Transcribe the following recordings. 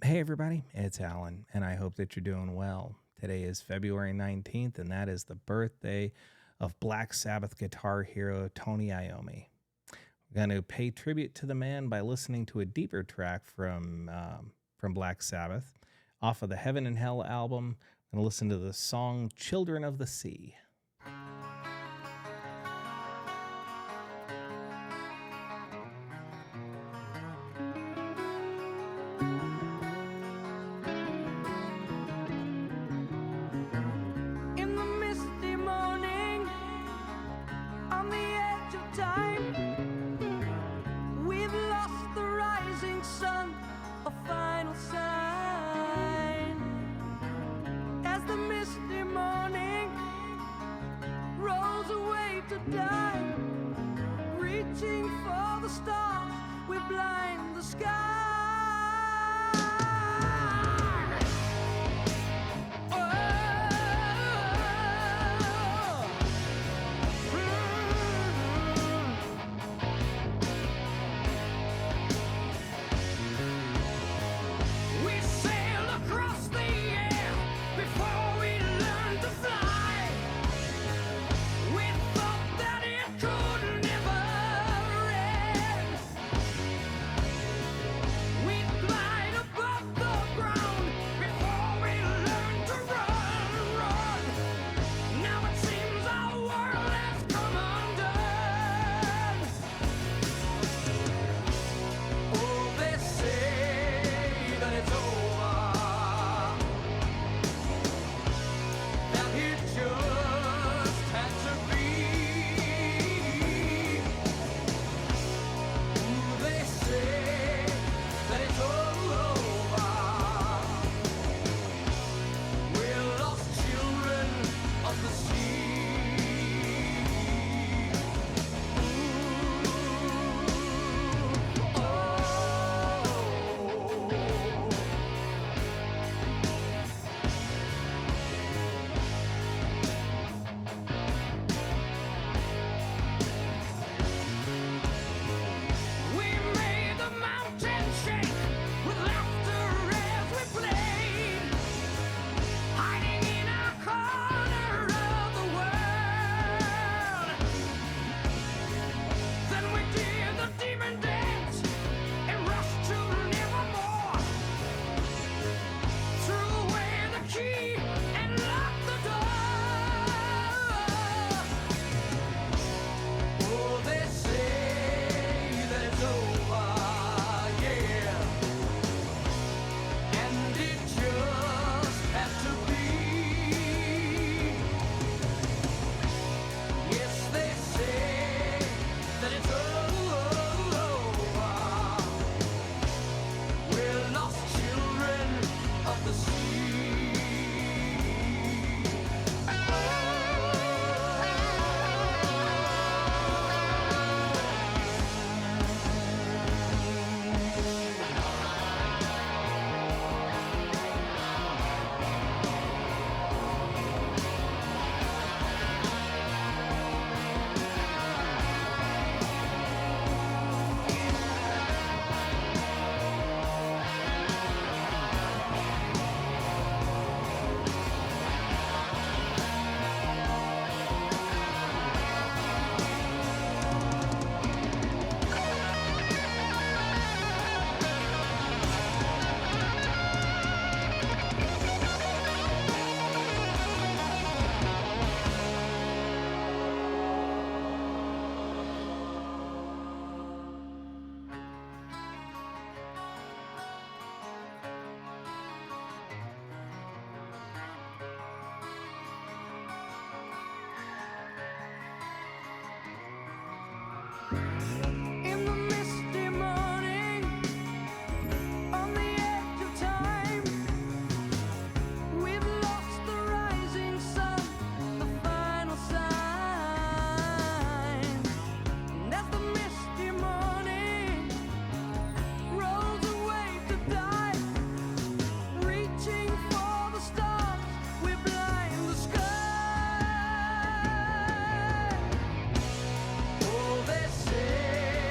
Hey everybody, it's Alan, and I hope that you're doing well. Today is February 19th, and that is the birthday of Black Sabbath guitar hero Tony Iommi. We're going to pay tribute to the man by listening to a deeper track from Black Sabbath off of the Heaven and Hell album. I'm going to listen to the song Children of the Sea. Oh, they say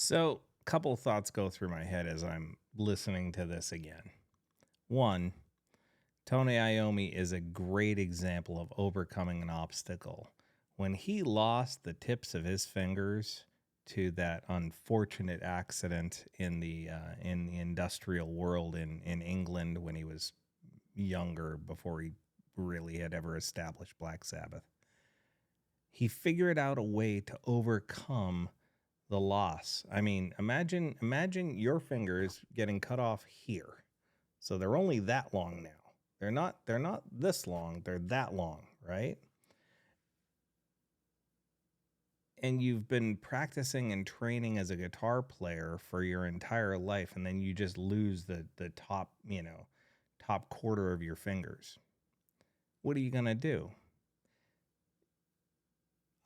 So, a couple thoughts go through my head as I'm listening to this again. One, Tony Iommi is a great example of overcoming an obstacle. When he lost the tips of his fingers to that unfortunate accident in the industrial world in England when he was younger, before he really had ever established Black Sabbath, he figured out a way to overcome the loss. I mean, imagine your fingers getting cut off here. So they're only that long now. They're not this long, they're that long, right? And you've been practicing and training as a guitar player for your entire life, and then you just lose the top, top quarter of your fingers. What are you going to do?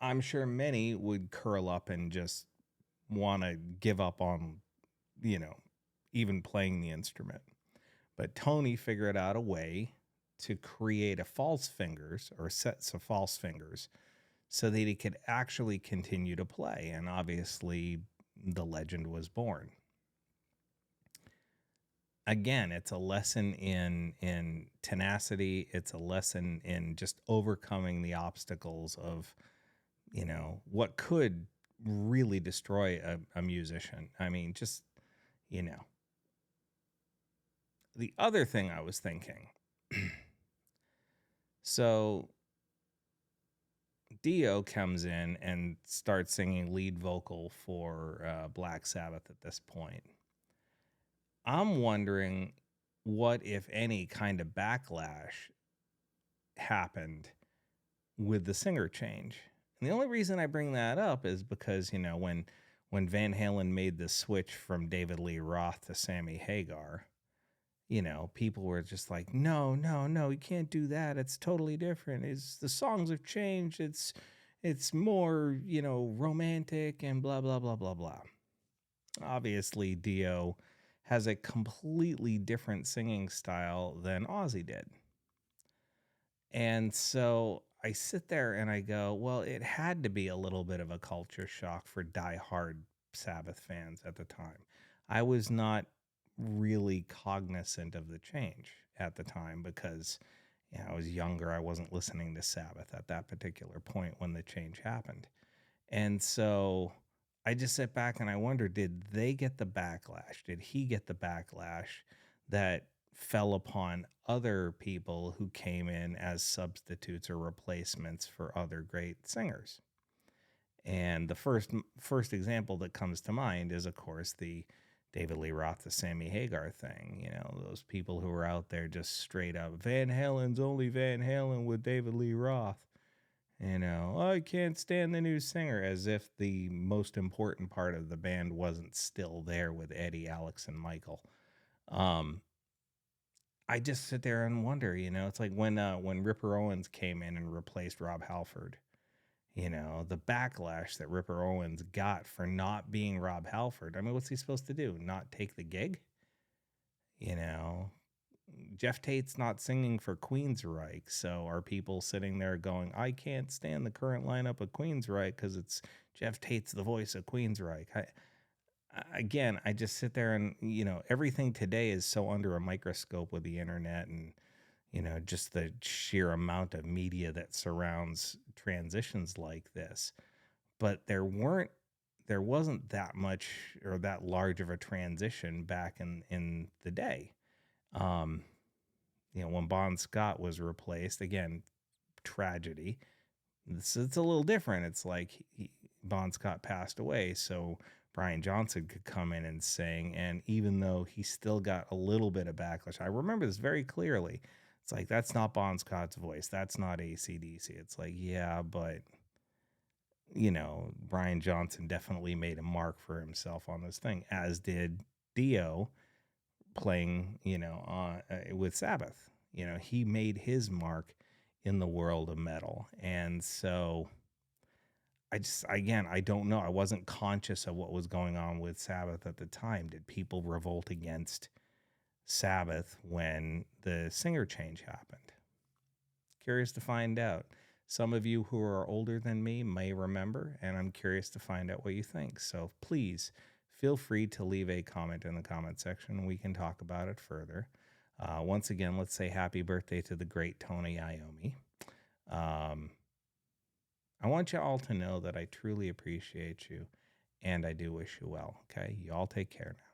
I'm sure many would curl up and just want to give up on, even playing the instrument. But Tony figured out a way to create a false fingers or sets of false fingers so that he could actually continue to play. And obviously, the legend was born. Again, it's a lesson in tenacity. It's a lesson in just overcoming the obstacles of, what could really destroy a musician. I mean, just, The other thing I was thinking, so Dio comes in and starts singing lead vocal for Black Sabbath at this point. I'm wondering what, if any, kind of backlash happened with the singer change. And the only reason I bring that up is because, when Van Halen made the switch from David Lee Roth to Sammy Hagar, people were just like, no, you can't do that. It's totally different. The songs have changed. It's more, romantic and blah, blah, blah, blah, blah. Obviously, Dio has a completely different singing style than Ozzy did. And so I sit there and I go, well, it had to be a little bit of a culture shock for diehard Sabbath fans at the time. I was not really cognizant of the change at the time because I was younger. I wasn't listening to Sabbath at that particular point when the change happened. And so I just sit back and I wonder, did they get the backlash? Did he get the backlash that fell upon other people who came in as substitutes or replacements for other great singers? And the first example that comes to mind is, of course, the David Lee Roth to Sammy Hagar thing. Those people who were out there just straight up, Van Halen's only Van Halen with David Lee Roth. I can't stand the new singer, as if the most important part of the band wasn't still there with Eddie, Alex, and Michael. I just sit there and wonder, it's like when Ripper Owens came in and replaced Rob Halford. The backlash that Ripper Owens got for not being Rob Halford. I mean, what's he supposed to do? Not take the gig? Jeff Tate's not singing for Queensryche. So are people sitting there going, I can't stand the current lineup of Queensryche because it's Jeff Tate's the voice of Queensryche? I just sit there and, everything today is so under a microscope with the internet and, just the sheer amount of media that surrounds transitions like this. But there wasn't that much or that large of a transition back in the day. When Bon Scott was replaced, again, tragedy. It's a little different. It's like Bon Scott passed away, so Brian Johnson could come in and sing. And even though he still got a little bit of backlash, I remember this very clearly. It's like, that's not Bon Scott's voice. That's not ACDC. It's like, yeah, but, Brian Johnson definitely made a mark for himself on this thing, as did Dio playing, with Sabbath. He made his mark in the world of metal. And so I don't know. I wasn't conscious of what was going on with Sabbath at the time. Did people revolt against Sabbath when the singer change happened? Curious to find out. Some of you who are older than me may remember, and I'm curious to find out what you think. So please feel free to leave a comment in the comment section. We can talk about it further. Once again, let's say happy birthday to the great Tony Iommi. I want you all to know that I truly appreciate you, and I do wish you well, okay? You all take care now.